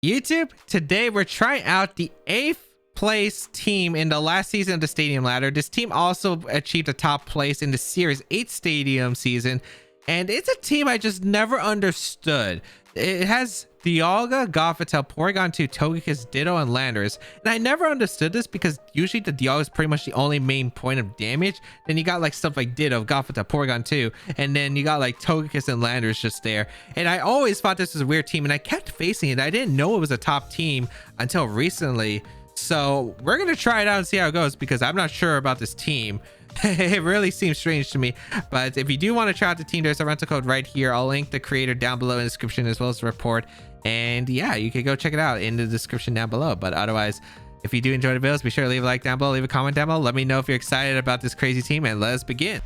YouTube, today we're trying out the 8th place team in the last season of the Stadium Ladder. This team also achieved a top place in the Series 8 Stadium season, and it's a team I just never understood. It has Dialga, Gothitelle, Porygon 2, Togekiss, Ditto, and Landorus. And I never understood this because usually the Dialga is pretty much the only main point of damage. Then you got like stuff like Ditto, Gothitelle, Porygon 2, and then you got like Togekiss and Landorus just there. And I always thought this was a weird team, and I kept facing it. I didn't know it was a top team until recently. So we're gonna try it out and see how it goes because I'm not sure about this team. It really seems strange to me, but if you do want to try out the team, there's a rental code right here. I'll link the creator down below in the description as well as the report, and yeah, you can go check it out in the description down below. But otherwise, if you do enjoy the videos, be sure to leave a like down below, leave a comment down below, let me know if you're excited about this crazy team, and let's begin.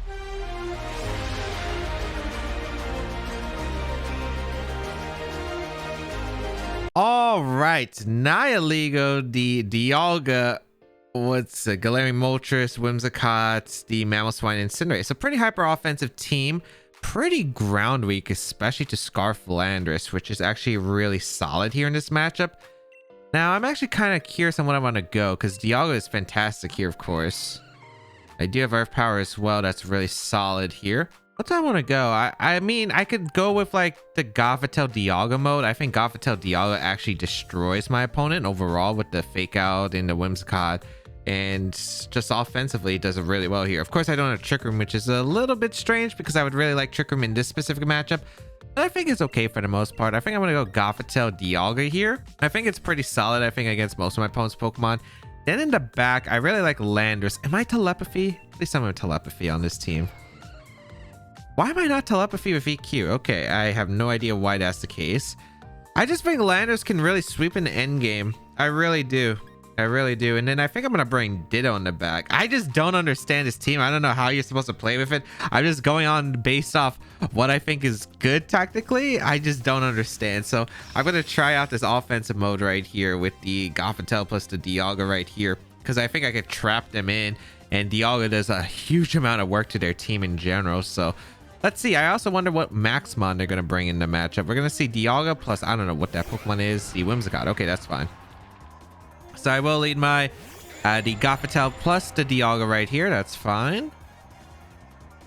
All right, Nihiligo, the Dialga, what's Galarian Moltres, Whimsicott, the Mamoswine, and Incinerate. It's a pretty hyper offensive team, pretty ground weak, especially to Scarf Landorus, which is actually really solid here in this matchup. Now, I'm actually kind of curious on what I want to go because Dialga is fantastic here, of course. I do have Earth Power as well. That's really solid here. What do I want to go? I mean, I could go with like the Gothitelle Dialga mode. I think Gothitelle Dialga actually destroys my opponent overall with the Fake Out and the Whimsicott. And just offensively, it does it really well here. Of course, I don't have Trick Room, which is a little bit strange because I would really like Trick Room in this specific matchup. But I think it's okay for the most part. I think I'm going to go Gothitelle Dialga here. I think it's pretty solid, I think, against most of my opponent's Pokemon. Then in the back, I really like Landorus. Am I Telepathy? Please tell me I'm Telepathy on this team. Why am I not Telepathy with EQ? Okay, I have no idea why that's the case. I just think Landorus can really sweep in the end game. I really do. I really do. And then I think I'm going to bring Ditto in the back. I just don't understand this team. I don't know how you're supposed to play with it. I'm just going on based off what I think is good tactically. I just don't understand. So I'm going to try out this offensive mode right here with the Gothitelle plus the Dialga right here, because I think I could trap them in. And Dialga does a huge amount of work to their team in general. So let's see. I also wonder what Maxmon they're going to bring in the matchup. We're going to see Dialga plus, I don't know what that Pokemon is. The Whimsicott. Okay, that's fine. So I will lead my the Gothitelle plus the Dialga right here. That's fine.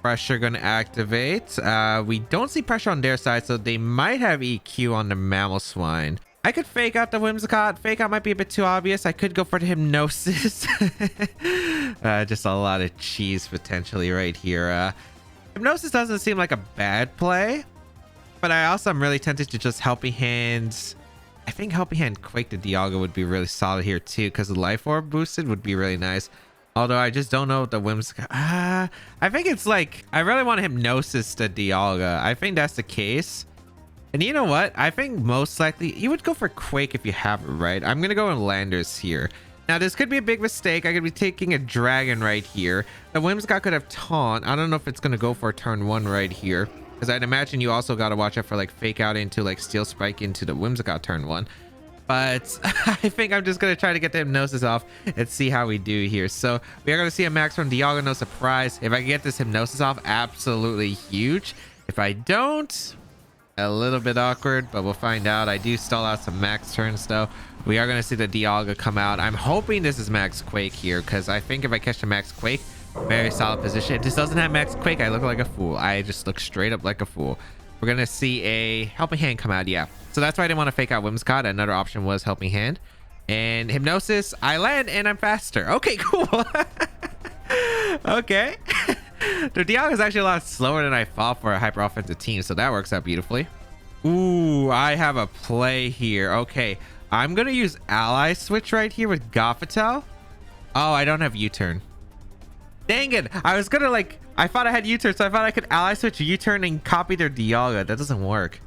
Pressure going to activate. We don't see pressure on their side, so they might have EQ on the Mamoswine. I could fake out the Whimsicott. Fake out might be a bit too obvious. I could go for the Hypnosis. Just a lot of cheese potentially right here. Hypnosis doesn't seem like a bad play, but I also am really tempted to just Helping Hands. I think Helping Hand Quake the Dialga would be really solid here too, because the Life Orb boosted would be really nice. Although I just don't know what the Whimsicott. I think it's like I really want to Hypnosis the Dialga. I think that's the case. And you know what? I think most likely you would go for Quake if you have it right. I'm gonna go in Landorus here. Now this could be a big mistake. I could be taking a Dragon right here. The Whimsicott could have Taunt. I don't know if it's gonna go for turn 1 right here, because I'd imagine you also got to watch out for like Fake Out into like Steel Spike into the Whimsicott turn 1. But I think I'm just going to try to get the Hypnosis off and see how we do here. So we are going to see a max from Dialga, no surprise. If I can get this Hypnosis off, absolutely huge. If I don't, a little bit awkward, but we'll find out. I do stall out some max turns though. We are going to see the Dialga come out. I'm hoping this is Max Quake here, because I think if I catch the Max Quake, very solid position. If this doesn't have Max Quake, I look like a fool. I just look straight up like a fool. We're gonna see a Helping Hand come out. Yeah, so that's why I didn't want to fake out Whimsicott. Another option was Helping Hand and Hypnosis. I land and I'm faster. Okay, cool. Okay. The Dialga is actually a lot slower than I thought for a hyper offensive team, so that works out beautifully. Ooh, I have a play here. Okay, I'm gonna use Ally Switch right here with Gothitelle. Oh, I don't have U-turn. Dang it. I was gonna like, I thought I had U-turn, so I thought I could Ally Switch U-turn and copy their Dialga. That doesn't work.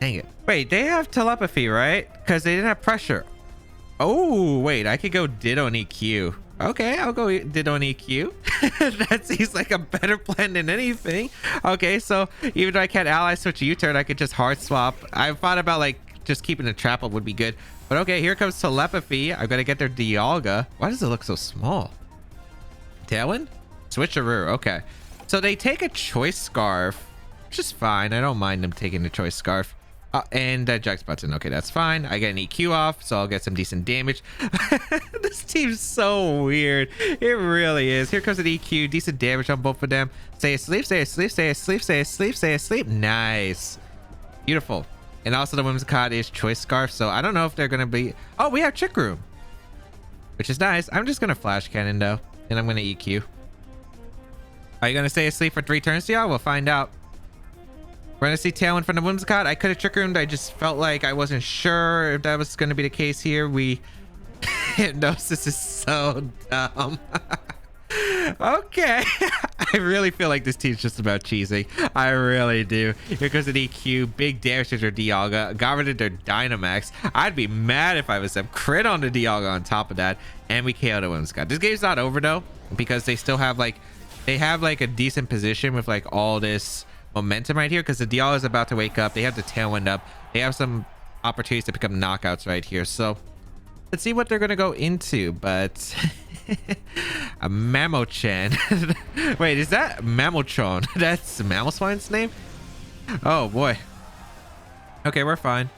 Dang it. Wait, they have Telepathy, right? Because they didn't have pressure. Oh, wait, I could go Ditto and EQ. Okay, I'll go Ditto and EQ. That seems like a better plan than anything. Okay, so even though I can't Ally Switch U-turn, I could just hard swap. I thought about like just keeping the trap up would be good. But okay, here comes Telepathy. I've got to get their Dialga. Why does it look so small? Tailwind? Switcheroo. Okay. So they take a Choice Scarf, which is fine. I don't mind them taking the Choice Scarf. And that Jack's button. Okay, that's fine. I get an EQ off, so I'll get some decent damage. This team's so weird. It really is. Here comes an EQ. Decent damage on both of them. Stay asleep, stay asleep, stay asleep, stay asleep, stay asleep. Nice. Beautiful. And also the Whimsicott card is Choice Scarf, so I don't know if they're going to be... Oh, we have Trick Room, which is nice. I'm just going to Flash Cannon, though, and I'm going to EQ. Are you going to stay asleep for 3 turns, y'all? We'll find out. We're going to see Tailwind from the Whimsicott. I could have Trick Roomed. I just felt like I wasn't sure if that was going to be the case here. Hypnosis is so dumb. Okay. I really feel like this team's just about cheesing. I really do. Here goes an EQ. Big damage to their Dialga. Got rid of their Dynamax. I'd be mad if I was them. Crit on the Dialga on top of that. And we KO the Whimsicott. This game's not over, though, because they still have, like... They have, like, a decent position with, like, all this... momentum right here, because the Dialga is about to wake up. They have the Tailwind up. They have some opportunities to pick up knockouts right here, so let's see what they're gonna go into. But a Mamochan. Wait, is that Mamochon? That's Mamoswine's name? Oh boy. Okay, we're fine.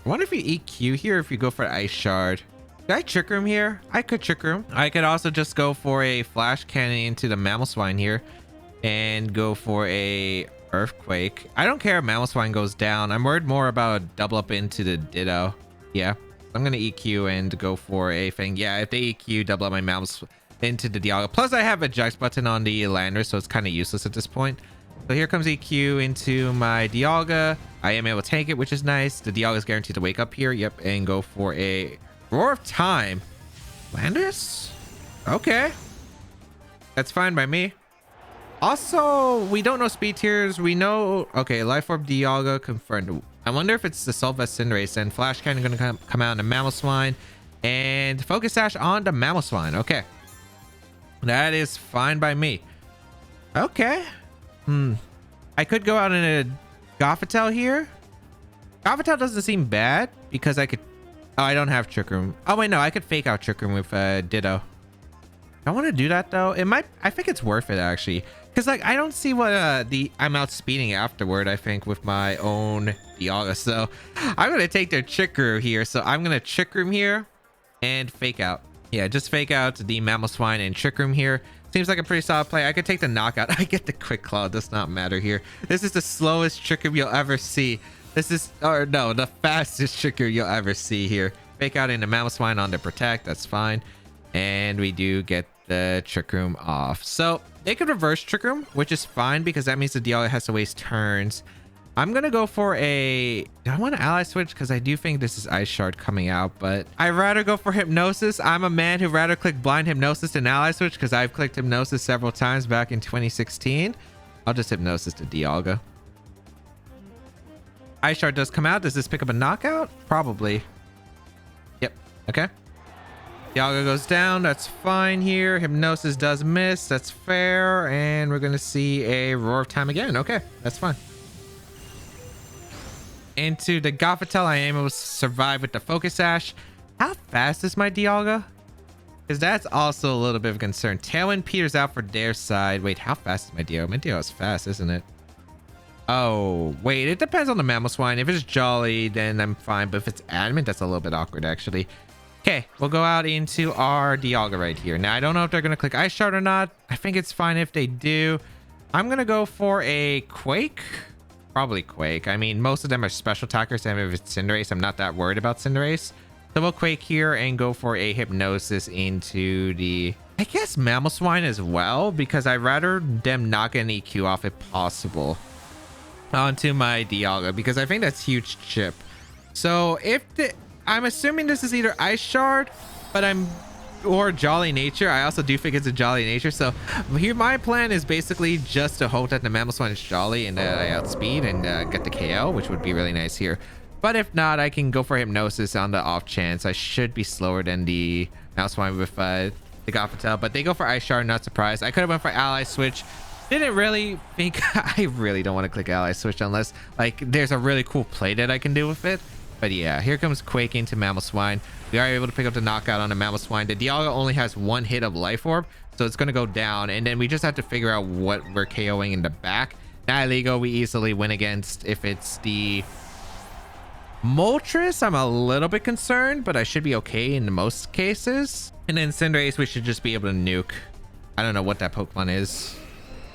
I wonder if you EQ here, if you go for Ice Shard. Did I Trick Room here? I could Trick Room. I could also just go for a Flash Cannon into the Mamoswine here and go for a Earthquake. I don't care if Mamoswine goes down. I'm worried more about a double up into the Ditto. Yeah, I'm gonna EQ and go for a thing. Yeah, if they EQ, double up my Mamoswine into the Dialga. Plus I have a Jax button on the Landorus, so it's kind of useless at this point. So here comes EQ into my Dialga. I am able to take it, which is nice. The Dialga is guaranteed to wake up here. Yep, and go for a Roar of Time. Landorus? Okay, that's fine by me. Also, we don't know speed tiers. We know... Okay, Life Orb Dialga confirmed. I wonder if it's the Sylvest Cinderace, and Flash Cannon going to come out in the Mamoswine. And Focus Sash on the Mamoswine. Okay. That is fine by me. Okay. I could go out in a Gothitelle here. Gothitelle doesn't seem bad, because I could... Oh, I don't have Trick Room. Oh, wait, no. I could fake out Trick Room with Ditto. I want to do that, though. It might... I think it's worth it, actually. Because, like, I don't see what I'm outspeeding afterward, I think, with my own Dialga. So, I'm going to take their Trick Room here. So, I'm going to Trick Room here and fake out. Yeah, just fake out the Mamoswine and Trick Room here. Seems like a pretty solid play. I could take the knockout. I get the Quick Claw. Does not matter here. This is the slowest Trick Room you'll ever see. This is... Or, no, the fastest Trick Room you'll ever see here. Fake out into Mamoswine on the Protect. That's fine. And we do get the Trick Room off. So they could reverse Trick Room, which is fine because that means the Dialga has to waste turns. I'm gonna go for a... Do I want to ally switch? Because I do think this is Ice Shard coming out, but I'd rather go for Hypnosis. I'm a man who'd rather click Blind Hypnosis than ally switch because I've clicked Hypnosis several times back in 2016. I'll just Hypnosis to Dialga. Ice Shard does come out. Does this pick up a knockout? Probably. Yep. Okay. Dialga goes down. That's fine here. Hypnosis does miss. That's fair. And we're going to see a Roar of Time again. Okay, that's fine. Into the Gothitelle, I am able to survive with the Focus Sash. How fast is my Dialga? Because that's also a little bit of a concern. Tailwind peters out for their side. Wait, how fast is my Dialga? My Dialga is fast, isn't it? Oh, wait. It depends on the Mamoswine. If it's Jolly, then I'm fine. But if it's Adamant, that's a little bit awkward, actually. Okay, we'll go out into our Dialga right here. Now, I don't know if they're going to click Ice Shard or not. I think it's fine if they do. I'm going to go for a Quake. Probably Quake. I mean, most of them are special attackers. And if it's Cinderace, I'm not that worried about Cinderace. So we'll Quake here and go for a Hypnosis into the... I guess Mamoswine as well, because I'd rather them knock an EQ off if possible onto my Dialga, because I think that's huge chip. So if the... I'm assuming this is either Ice Shard, but or Jolly Nature. I also do think it's a Jolly Nature. So here, my plan is basically just to hope that the Mamoswine is Jolly and that I outspeed and get the KO, which would be really nice here. But if not, I can go for Hypnosis on the off chance. I should be slower than the Mamoswine with the Gothitelle, but they go for Ice Shard. Not surprised. I could have went for Ally Switch. Didn't really think... I really don't want to click Ally Switch unless like there's a really cool play that I can do with it. But yeah, here comes Quake into Mamoswine. We are able to pick up the knockout on the Mamoswine. The Dialga only has 1 hit of Life Orb, so it's going to go down. And then we just have to figure out what we're KOing in the back. Nihilego we easily win against. If it's the Moltres, I'm a little bit concerned, but I should be okay in most cases. And then Cinderace, we should just be able to nuke. I don't know what that Pokemon is.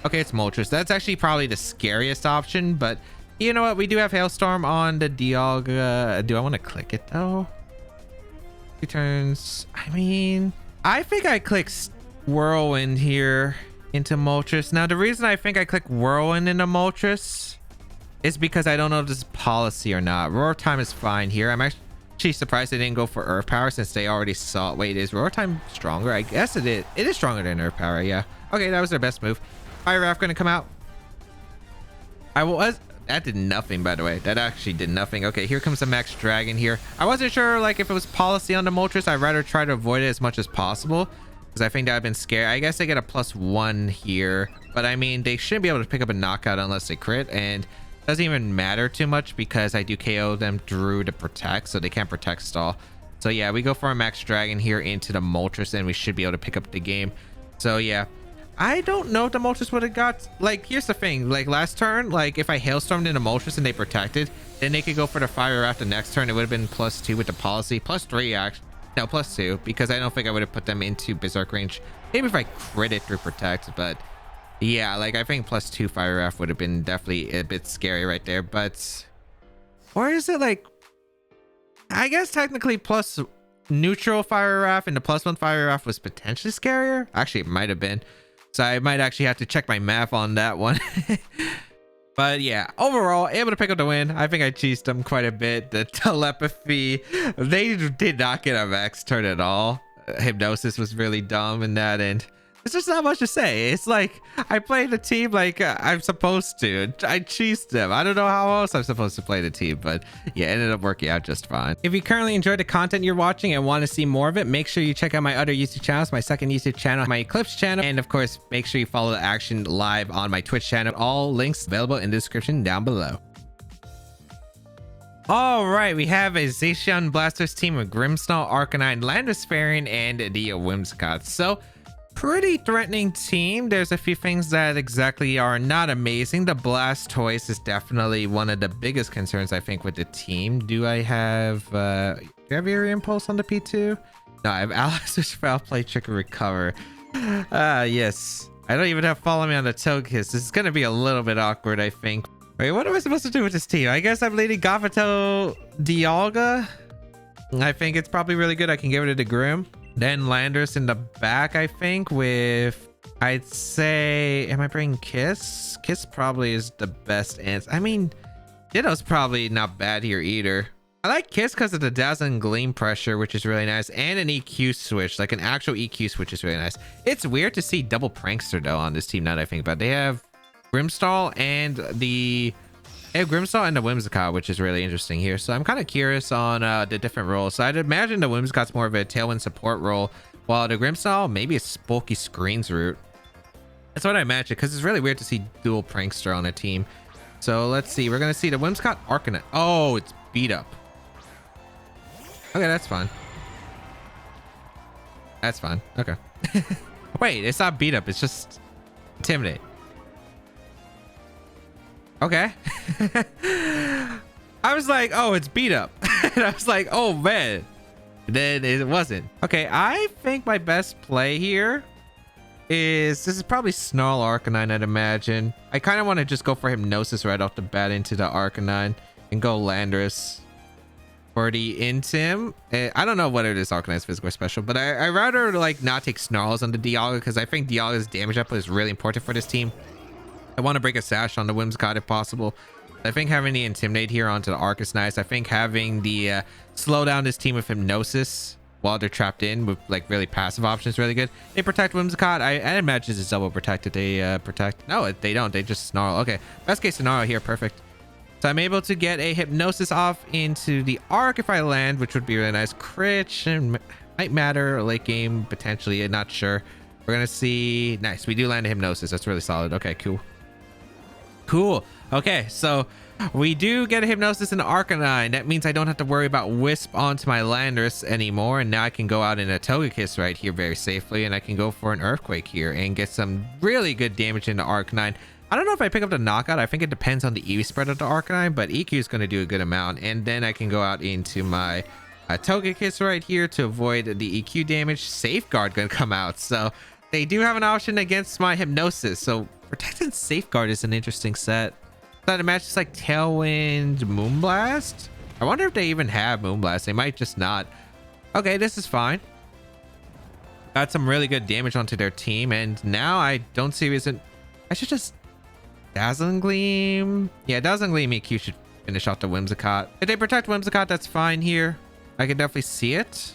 Okay, it's Moltres. That's actually probably the scariest option, but you know what? We do have Hailstorm on the Dialga. Do I want to click it though? 2 turns. I mean, I think I click Whirlwind here into Moltres. Now, the reason I think I click Whirlwind into Moltres is because I don't know if this is policy or not. Roar Time is fine here. I'm actually surprised they didn't go for Earth Power since they already saw. Wait, is Roar Time stronger? I guess it is. It is stronger than Earth Power. Yeah. Okay, that was their best move. Fire Wrath gonna come out. That did nothing, by the way. That actually did nothing. Okay, here comes the Max Dragon here. I wasn't sure like if it was policy on the Moltres. I'd rather try to avoid it as much as possible because I think that I've been scared. I guess they get a +1 here, but I mean they shouldn't be able to pick up a knockout unless they crit, and it doesn't even matter too much because I do KO them through the protect, so they can't protect stall. So yeah, we go for a Max Dragon here into the Moltres, and we should be able to pick up the game. So yeah, I don't know if the Moltres would have got, like, here's the thing, like last turn, like if I Hailstormed into Moltres and they protected, then they could go for the Fire Wrath the next turn. It would have been +2 with the policy, +3 actually. No, +2, because I don't think I would have put them into Berserk range. Maybe if I crit it through protect, but yeah, like I think +2 Fire Wrath would have been definitely a bit scary right there. But or is it like, I guess technically plus neutral Fire Wrath and the +1 Fire Wrath was potentially scarier. Actually, it might have been. So I might actually have to check my math on that one. But yeah, overall, able to pick up the win. I think I cheesed them quite a bit. The telepathy, they did not get a max turn at all. Hypnosis was really dumb in that, and there's just not much to say. It's like I played the team like I'm supposed to. I cheesed them. I don't know how else I'm supposed to play the team, but yeah, it ended up working out just fine. If you currently enjoyed the content you're watching and want to see more of it, make sure you check out my other YouTube channels, my second YouTube channel, my Eclipse channel, and of course, make sure you follow the action live on my Twitch channel. All links available in the description down below. All right, we have a Zacian Blasters team with Grimmsnarl, Arcanine, Landorus-Therian, and the Whimsicott. So pretty threatening team. There's a few things that exactly are not amazing. The Blastoise is definitely one of the biggest concerns I think with the team. Do I have do I have Area Impulse on the P2? No, I have Alistair's Foul Play, Trick and Recover. Yes, I don't even have Follow Me on the Togekiss. This is gonna be a little bit awkward, I think. Wait, what am I supposed to do with this team? I guess I'm leading Gothitelle Dialga. I think it's probably really good. I can give it to Grim. Then Landorus in the back, I think, with, I'd say, am I bringing Kiss? Kiss probably is the best answer. I mean, Ditto's probably not bad here either. I like Kiss because of the Dazzling Gleam pressure, which is really nice, and an EQ switch, like an actual EQ switch is really nice. It's weird to see double Prankster, though, on this team, now that I think about it. They have Grimmsnarl and the Whimsicott, which is really interesting here. So I'm kind of curious on the different roles. So I'd imagine the Whimsicott's more of a Tailwind support role, while the Grimmsnarl maybe a bulky screens route. That's what I imagine, because it's really weird to see dual Prankster on a team. So let's see. We're going to see the Whimsicott Arcanine. Oh, it's beat up. Okay, that's fine. That's fine. Okay. Wait, it's not beat up. It's just Intimidate. Okay. I was like, oh, it's beat up. And I was like, oh man. Then it wasn't. Okay, I think my best play here is, this is probably Snarl Arcanine, I'd imagine. I kind of want to just go for Hypnosis right off the bat into the Arcanine and go Landorus for the Intim. I don't know whether it is Arcanine's physical or special, but I rather like not take Snarls on the Dialga because I think Dialga's damage output is really important for this team. I want to break a Sash on the Whimsicott if possible. I think having the Intimidate here onto the Arc is nice. I think having the slow down this team with Hypnosis while they're trapped in with like really passive options is really good. They protect Whimsicott. I imagine it's double protect if they protect. No, they don't. They just Snarl. Okay, best case scenario here. Perfect. So I'm able to get a Hypnosis off into the Arc if I land, which would be really nice. Crit might matter late game potentially. I'm not sure. We're gonna see. Nice. We do land a Hypnosis. That's really solid. Okay, cool. Cool. Okay, so we do get a Hypnosis in Arcanine. That means I don't have to worry about Wisp onto my Landorus anymore. And now I can go out in a Togekiss right here very safely. And I can go for an Earthquake here and get some really good damage into Arcanine. I don't know if I pick up the knockout. I think it depends on the EV spread of the Arcanine, but EQ is going to do a good amount. And then I can go out into my Togekiss right here to avoid the EQ damage. Safeguard going to come out. So they do have an option against my Hypnosis. So Protected Safeguard is an interesting set. Thought it matches like Tailwind, Moonblast. I wonder if they even have Moonblast. They might just not. Okay, this is fine. Got some really good damage onto their team. And now I don't see reason. I should just Dazzling Gleam. Yeah, Dazzling Gleam EQ should finish off the Whimsicott. If they protect Whimsicott, that's fine here. I can definitely see it.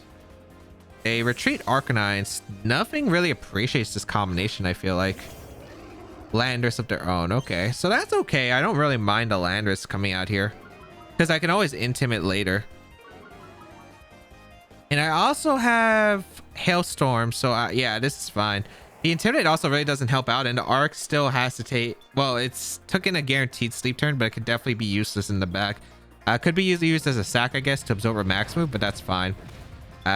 They retreat Arcanines. Nothing really appreciates this combination, I feel like. Landorus of their own. Okay, so that's okay. I don't really mind the Landorus coming out here because I can always Intimidate later. And I also have Hailstorm, so yeah, this is fine. The Intimidate also really doesn't help out, and the Arc still has to take... Well, it's took in a guaranteed sleep turn, but it could definitely be useless in the back. Could be used as a sack, I guess, to absorb a max move, but that's fine.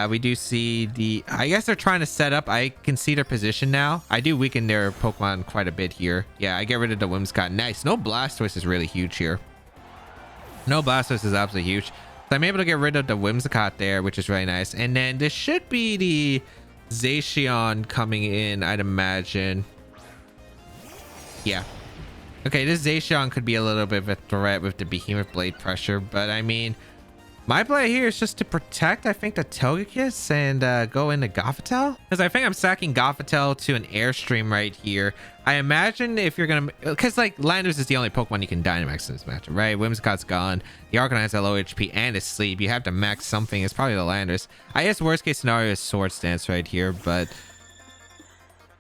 We do see the... I guess they're trying to set up. I can see their position now. I do weaken their Pokemon quite a bit here. Yeah, I get rid of the Whimsicott. Nice. No Blastoise is really huge here. No Blastoise is absolutely huge. So I'm able to get rid of the Whimsicott there, which is really nice. And then this should be the Zacian coming in, I'd imagine. Yeah. Okay, this Zacian could be a little bit of a threat with the Behemoth Blade pressure, but I mean, my play here is just to protect, I think, the Togekiss and go into Gothitelle. Because I think I'm sacking Gothitelle to an Airstream right here. I imagine if you're going to... Because, like, Landorus is the only Pokemon you can Dynamax in this matchup, right? Whimsicott's gone. The Arcanine's at low HP and is sleep. You have to max something. It's probably the Landorus. I guess worst case scenario is Sword Stance right here, but...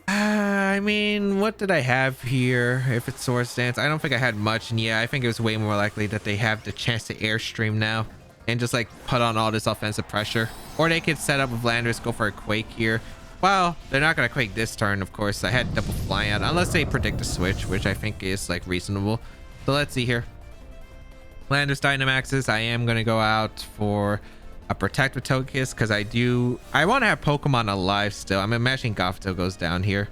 I mean, what did I have here? If it's Sword Stance, I don't think I had much. And yeah, I think it was way more likely that they have the chance to Airstream now and just like put on all this offensive pressure. Or they could set up with Landorus, go for a Quake here. Well, they're not going to Quake this turn, of course. I had double flying out, unless they predict a switch, which I think is like reasonable. So let's see here. Landorus Dynamaxes. I am going to go out for a Protect with Togekiss because I want to have Pokemon alive still. I'm imagining Gothitelle goes down here.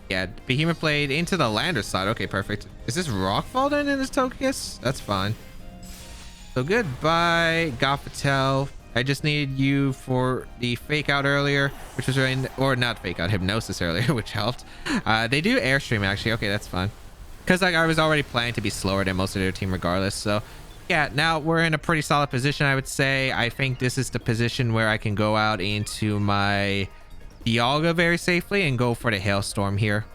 Yeah, Behemoth Blade into the Landorus side. Okay, perfect. Is this Rockfall then in this Togekiss? That's fine. So goodbye, Gothitelle. I just needed you for the fake out earlier, which was really, or not fake out, Hypnosis earlier, which helped. They do Airstream actually. Okay, that's fine. Because like I was already planning to be slower than most of their team regardless. So yeah, now we're in a pretty solid position, I would say. I think this is the position where I can go out into my Dialga very safely and go for the Hailstorm here.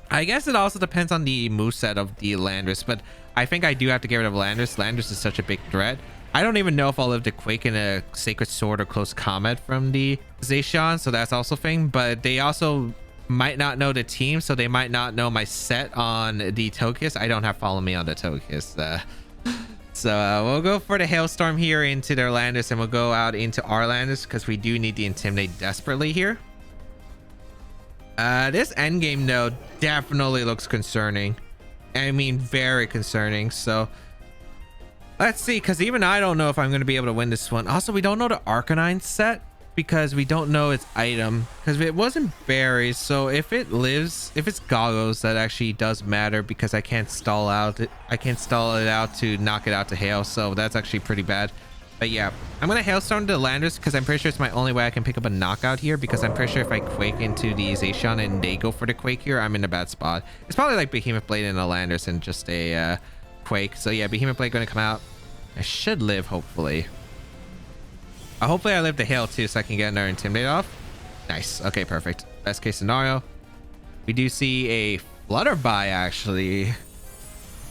I guess it also depends on the moveset of the Landorus, but I think I do have to get rid of Landorus. Landorus is such a big threat. I don't even know if I'll live to Quake in a Sacred Sword or Close Combat from the Zacian, so that's also a thing. But they also might not know the team, so they might not know my set on the Togekiss. I don't have Follow Me on the Togekiss. So we'll go for the Hailstorm here into their Landorus, and we'll go out into our Landorus because we do need the Intimidate desperately here. This endgame though definitely looks concerning. I mean, very concerning. So let's see, because even I don't know if I'm going to be able to win this one. Also, we don't know the Arcanine set because we don't know its item, because it wasn't berries. So if it lives, if it's goggles, that actually does matter because I can't stall out. I can't stall it out to knock it out to hail. So that's actually pretty bad. But yeah, I'm going to Hailstorm to Landorus because I'm pretty sure it's my only way I can pick up a knockout here, because I'm pretty sure if I Quake into the Zacian and they go for the Quake here, I'm in a bad spot. It's probably like Behemoth Blade and a Landorus and just a Quake. So yeah, Behemoth Blade going to come out. I should live, hopefully. Hopefully I live to Hail too, so I can get another Intimidate off. Nice. Okay, perfect. Best case scenario. We do see a Flutterby, actually.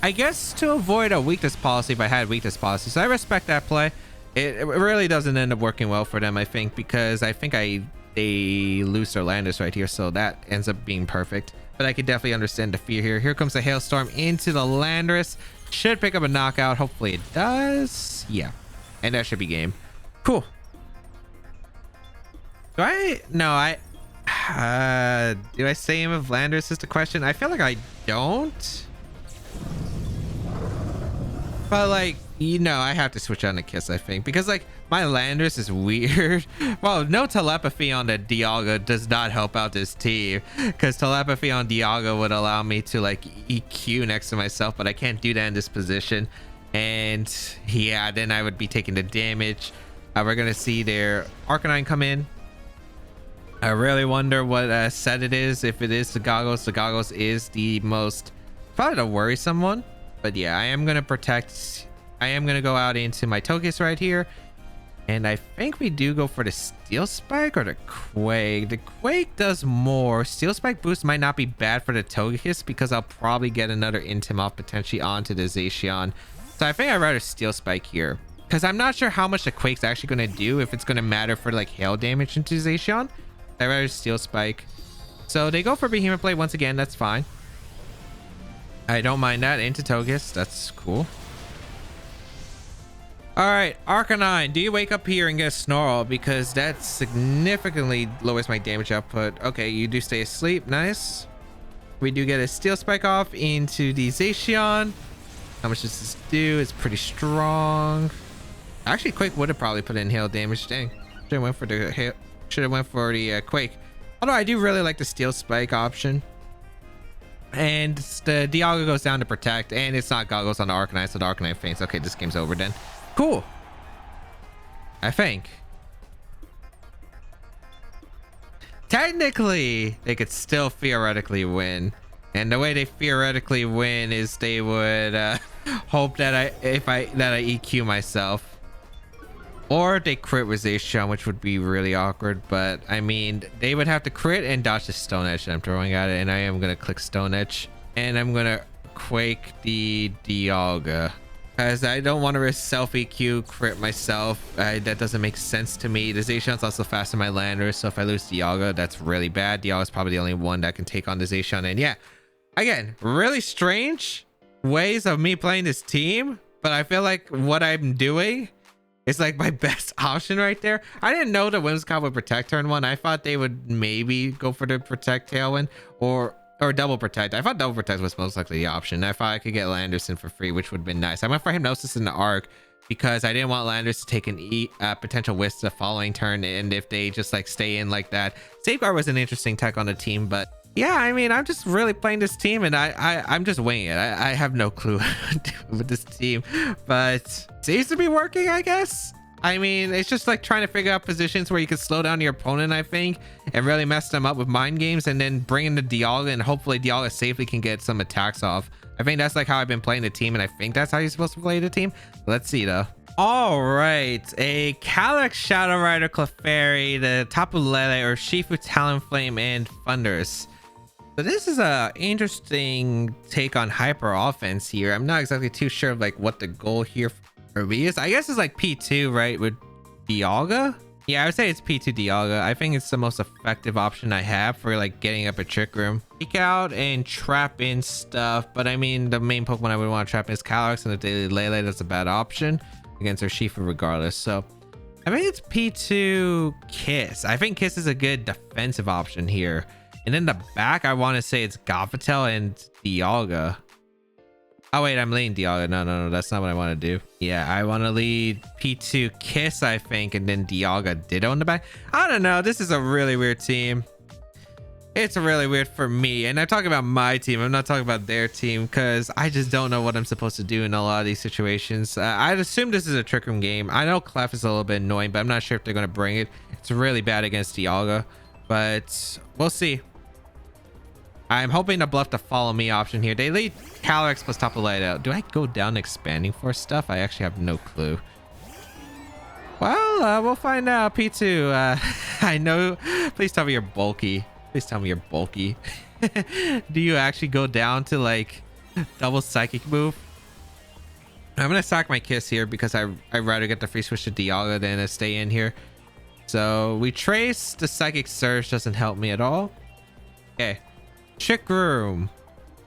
I guess to avoid a weakness policy if I had weakness policy. So I respect that play. It really doesn't end up working well for them, I think, because I think they lose their Landorus right here, so that ends up being perfect. But I could definitely understand the fear here. Here comes the Hailstorm into the Landorus. Should pick up a knockout. Hopefully it does. Yeah. And that should be game. Cool. Do I... No, do I say him of Landorus is the question? I feel like I don't. But like... You know, I have to switch on to Kiss, I think, because like my Landorus is weird. Well, no telepathy on the Dialga does not help out this team, because telepathy on Dialga would allow me to like EQ next to myself, but I can't do that in this position. And yeah, then I would be taking the damage. We're gonna see their Arcanine come in. I really wonder what set it is. If it is the Goggles is the most, probably the worrisome one. But yeah, I am gonna protect. I am gonna go out into my Togekiss right here, and I think we do go for the Steel Spike or the Quake. The Quake does more. Steel Spike boost might not be bad for the Togekiss because I'll probably get another Intim off potentially onto the Zacian. So I think I'd rather Steel Spike here, because I'm not sure how much the Quake's actually gonna do, if it's gonna matter for like hail damage into Zacian. I'd rather Steel Spike. So they go for Behemoth Blade once again. That's fine. I don't mind that. Into Togekiss. That's cool. All right, Arcanine, do you wake up here and get a Snarl, because that significantly lowers my damage output. Okay, you do stay asleep. Nice. We do get a Steel Spike off into the Zacian. How much does this do? It's pretty strong. Actually, Quake would have probably put in hail damage. Dang, should have went for the hail. Should have went for the Quake. Although I do really like the Steel Spike option. And the Dialga goes down to protect, and it's not Goggles on the Arcanine, so the Arcanine faints. Okay, this game's over then. Cool. I think. Technically, they could still theoretically win. And the way they theoretically win is they would hope that I EQ myself. Or they crit with Zacian, which would be really awkward. But I mean, they would have to crit and dodge the Stone Edge that I'm throwing at it. And I am going to click Stone Edge. And I'm going to Quake the Dialga, as I don't want to risk self EQ crit myself. That doesn't make sense to me. The Zacian's also faster than my Landorus, so if I lose Dialga, that's really bad. Dialga's probably the only one that can take on the Zacian. And yeah, again, really strange ways of me playing this team, but I feel like what I'm doing is like my best option right there. I didn't know the Whimsicott would protect turn one. I thought they would maybe go for the protect Tailwind or double protect. I thought double protect was most likely the option. I thought I could get Landorus for free, which would have been nice. I went for Hypnosis in the arc because I didn't want Landorus to take an potential whisk the following turn, and if they just like stay in like that. Safeguard was an interesting tech on the team, but yeah, I mean, I'm just really playing this team, and I'm just winging it. I have no clue what to do with this team, but seems to be working, I guess. I mean, it's just like trying to figure out positions where you can slow down your opponent, I think, and really mess them up with mind games, and then bring in the Dialga, and hopefully Dialga safely can get some attacks off. I think that's like how I've been playing the team, and I think that's how you're supposed to play the team. Let's see though. All right, a Calyx, Shadow Rider, Clefairy, the Tapu Lele, or Shifu, Talonflame, and Thundurus. So this is a interesting take on hyper offense here. I'm not exactly too sure of like what the goal here for me is. I guess it's like P2, right, with Dialga. Yeah, I would say it's P2 Dialga. I think it's the most effective option I have for like getting up a Trick Room. Peek out and trap in stuff, but I mean, the main Pokemon I would want to trap in is Calyx, and the Daily Lele, that's a bad option against Urshifu regardless. So I think it's P2 Kiss. I think Kiss is a good defensive option here. And in the back, I want to say it's Gothitelle and Dialga. Oh, wait, I'm leading Dialga. No, that's not what I want to do. Yeah, I want to lead P2 Kiss, I think, and then Dialga Ditto in the back. I don't know. This is a really weird team. It's really weird for me. And I'm talking about my team. I'm not talking about their team, because I just don't know what I'm supposed to do in a lot of these situations. I'd assume this is a Trick Room game. I know Clef is a little bit annoying, but I'm not sure if they're going to bring it. It's really bad against Dialga, but we'll see. I'm hoping to bluff the follow me option here. They lead Calyx plus Tapu Lele out. Do I go down expanding for stuff? I actually have no clue. Well, we'll find out. P2, I know. Please tell me you're bulky. Please tell me you're bulky. Do you actually go down to like double psychic move? I'm gonna sack my Kiss here because I'd rather get the free switch to Dialga than to stay in here. So we trace. The Psychic Surge doesn't help me at all. Okay. Trick Room.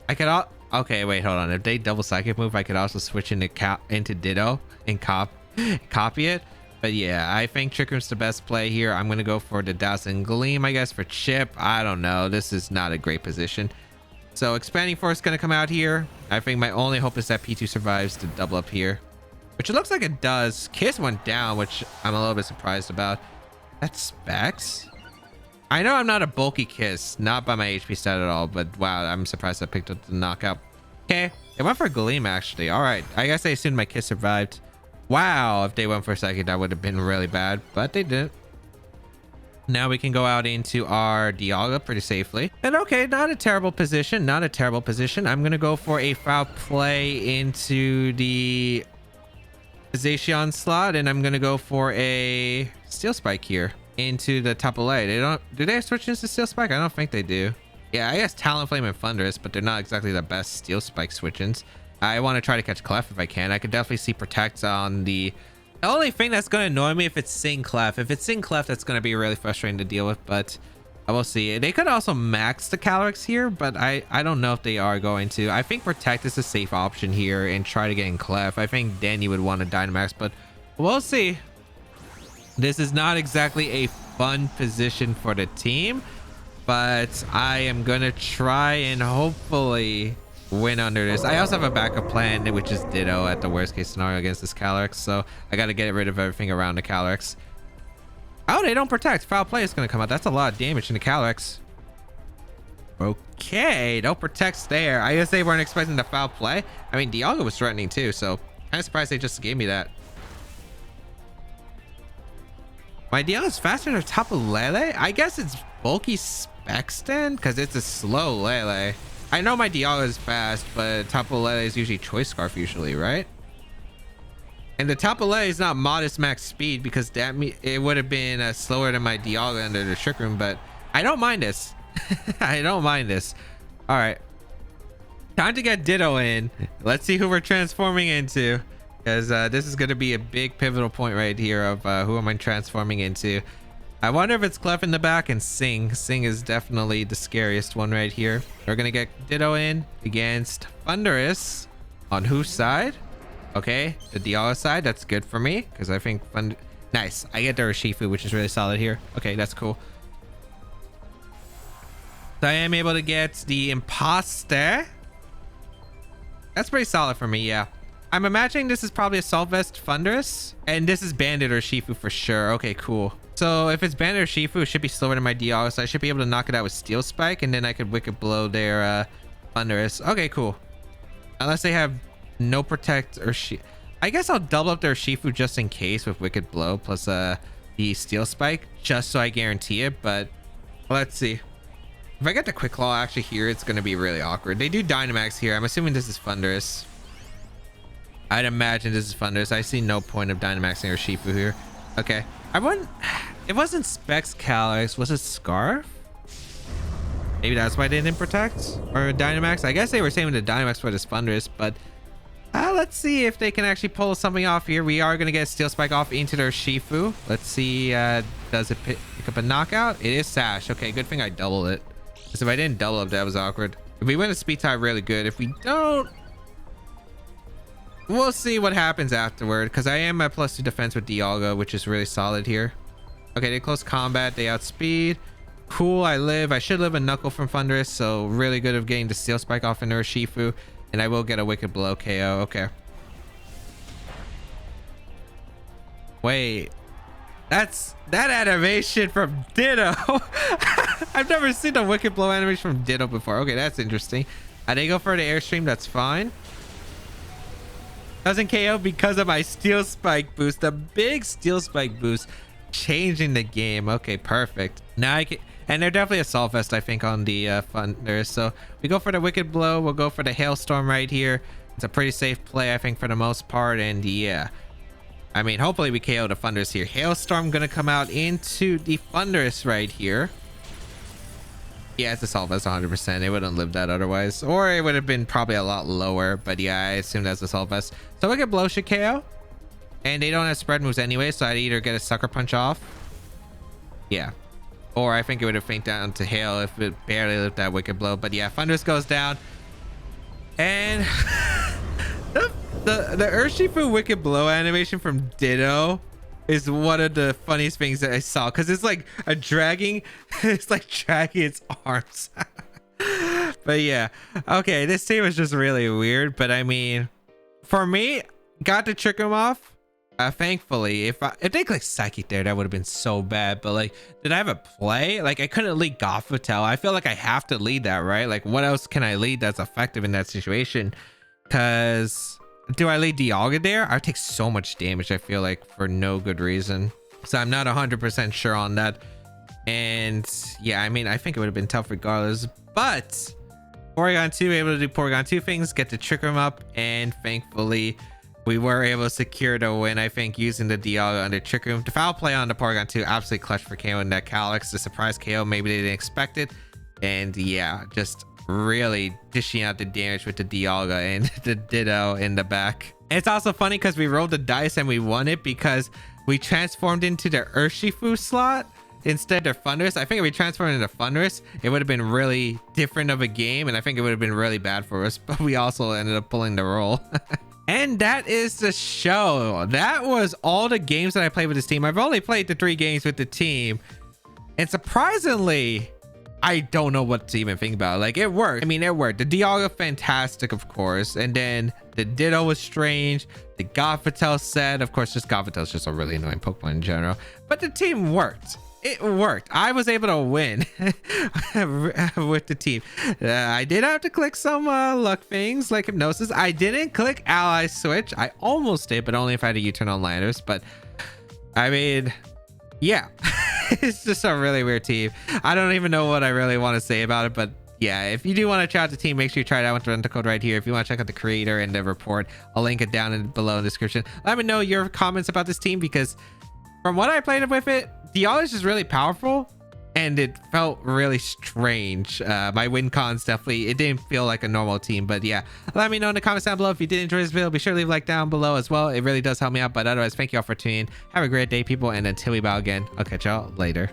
I could okay, wait, hold on. If they double psychic move, I could also switch into Ditto and copy it. But yeah, I think Trick Room's the best play here. I'm gonna go for the Dazzling Gleam, I guess, for Chip. I don't know. This is not a great position. So Expanding Force is gonna come out here. I think my only hope is that P2 survives to double up here. which it looks like it does. Kiss went down, which I'm a little bit surprised about. That's Specs. I know I'm not a bulky Kiss, not by my HP stat at all, but wow, I'm surprised I picked up the knockout. Okay, they went for Gleam actually. All right, I guess they assumed my Kiss survived. Wow, if they went for a second, that would have been really bad, but they didn't. Now we can go out into our Dialga pretty safely. And okay, not a terrible position, not a terrible position. I'm gonna go for a foul play into the Zacian slot, and I'm gonna go for a Steel Spike here into the Tapu Lele. Do they switch into Steel Spike? I don't think they do. Yeah, I guess Talonflame and Thunderous, but they're not exactly the best Steel Spike switch-ins. I want to try to catch Clef if I can. I could definitely see Protect on the only thing that's going to annoy me if it's Sing Clef. If it's Sing Clef, that's going to be really frustrating to deal with, but I will see. They could also max the Calyrex here, but I don't know if they are going to. I think Protect is a safe option here and try to get in Clef. I think Danny would want to Dynamax, but we'll see. This is not exactly a fun position for the team, but I am going to try and hopefully win under this. I also have a backup plan, which is Ditto at the worst case scenario against this Calyrex, so I got to get rid of everything around the Calyrex. Oh, they don't Protect. Foul Play is going to come out. That's a lot of damage in the Calyrex. Okay, no Protects there. I guess they weren't expecting the Foul Play. I mean, Dialga was threatening too, so kind of surprised they just gave me that. My Dialga's faster than Tapu Lele? I guess it's bulky Specs then, because it's a slow Lele. I know my Dialga is fast, but Tapu Lele is usually Choice Scarf usually, right? And the Tapu Lele is not modest max speed, because it would have been slower than my Dialga under the Trick Room, but I don't mind this. I don't mind this. All right. Time to get Ditto in. Let's see who we're transforming into, because this is going to be a big pivotal point right here of who am I transforming into. I wonder if it's Clef in the back and Sing. Sing is definitely the scariest one right here. We're going to get Ditto in against Thunderous. On whose side? Okay, the Dialga side. That's good for me, because I think nice. I get the Urshifu, which is really solid here. Okay, that's cool. So I am able to get the Imposter. That's pretty solid for me, yeah. I'm imagining this is probably Assault Vest Thunderous, and this is Bandit Urshifu for sure. Okay, cool. So if it's Bandit Urshifu, it should be slower than my Dialga, so I should be able to knock it out with Steel Spike, and then I could Wicked Blow their Thunderous. Okay, cool. Unless they have no Protect Urshifu. I guess I'll double up their Urshifu just in case with Wicked Blow plus the Steel Spike, just so I guarantee it, but let's see. If I get the Quick Claw actually here, it's going to be really awkward. They do Dynamax here. I'm assuming this is Thunderous. I'd imagine this is Thunderous. I see no point of Dynamaxing Urshifu here. Okay. It wasn't Specs Calyrex. Was it Scarf? Maybe that's why they didn't Protect or Dynamax. I guess they were saving the Dynamax for this Thunderous, but let's see if they can actually pull something off here. We are going to get Steel Spike off into their Urshifu. Let's see. Does it pick up a knockout? It is Sash. Okay, good thing I doubled it. Because if I didn't double up, that was awkward. If we win a speed tie, really good. If we don't, we'll see what happens afterward, because I am at +2 defense with Dialga, which is really solid here. Okay, they close combat. They outspeed. Cool, I live. I should live a Knuckle from Thunderous, so really good of getting the Steel Spike off in Urshifu, and I will get a Wicked Blow KO. Okay. Wait. That animation from Ditto. I've never seen a Wicked Blow animation from Ditto before. Okay, that's interesting. They go for the Airstream. That's fine. Doesn't KO because of my Steel Spike boost. The big Steel Spike boost changing the game. Okay, perfect. Now I can, and they're definitely Assault Vest, I think, on the Thunder. So we go for the Wicked Blow. We'll go for the Hailstorm right here. It's a pretty safe play, I think, for the most part. And yeah, I mean, hopefully we KO the Thunderous here. Hailstorm gonna come out into the Thunderous right here. Yeah, it's Assault Vest 100%. It wouldn't live that otherwise. Or it would have been probably a lot lower. But yeah, I assume that's Assault Vest. So Wicked Blow should KO. And they don't have spread moves anyway, so I'd either get a Sucker Punch off. Yeah. Or I think it would have fainted down to Hail if it barely lived that Wicked Blow. But yeah, Thunderous goes down. And the Urshifu Wicked Blow animation from Ditto is one of the funniest things that I saw, because it's like it's like dragging its arms. But yeah, okay, this team is just really weird, but I mean, for me, got to trick him off. Thankfully, if they clicked Psychic there, that would have been so bad. But like, did I have a play? Like, I couldn't lead Gothitelle. I feel like I have to lead that, right? Like, what else can I lead that's effective in that situation? Because do I lead Dialga there? I would take so much damage, I feel like, for no good reason. So I'm not 100% sure on that. And yeah, I mean, I think it would have been tough regardless. But Porygon 2 able to do Porygon 2 things, get to trick him up, and thankfully we were able to secure the win, I think, using the Dialga under Trick Room. The foul play on the Porygon 2, absolutely clutch for KO in that Calyx. The surprise KO, maybe they didn't expect it. And yeah, just really dishing out the damage with the Dialga and the Ditto in the back. And it's also funny because we rolled the dice and we won it because we transformed into the Urshifu slot instead of Thunderous. I think if we transformed into Thunderous, it would have been really different of a game. And I think it would have been really bad for us. But we also ended up pulling the roll. And that is the show. That was all the games that I played with this team. I've only played the 3 games with the team. And surprisingly, I don't know what to even think about. Like, it worked. I mean, it worked. The Dialga, fantastic, of course. And then the Ditto was strange. The Gothitelle set, of course, just Gothitelle is just a really annoying Pokemon in general. But the team worked. It worked. I was able to win with the team. I did have to click some luck things like Hypnosis. I didn't click Ally Switch. I almost did, but only if I had a U-turn on Landorus. But I mean, yeah, it's just a really weird team. I don't even know what I really want to say about it, but yeah, if you do want to try out the team, make sure you try it out with the rental code right here. If you want to check out the creator and the report, I'll link it down below in the description. Let me know your comments about this team, because from what I played with it, Dialga is just really powerful and it felt really strange. My win cons definitely, it didn't feel like a normal team. But yeah, let me know in the comments down below if you did enjoy this video. Be sure to leave a like down below as well. It really does help me out. But otherwise, thank you all for tuning in. Have a great day, people, and until we bow again, I'll catch y'all later.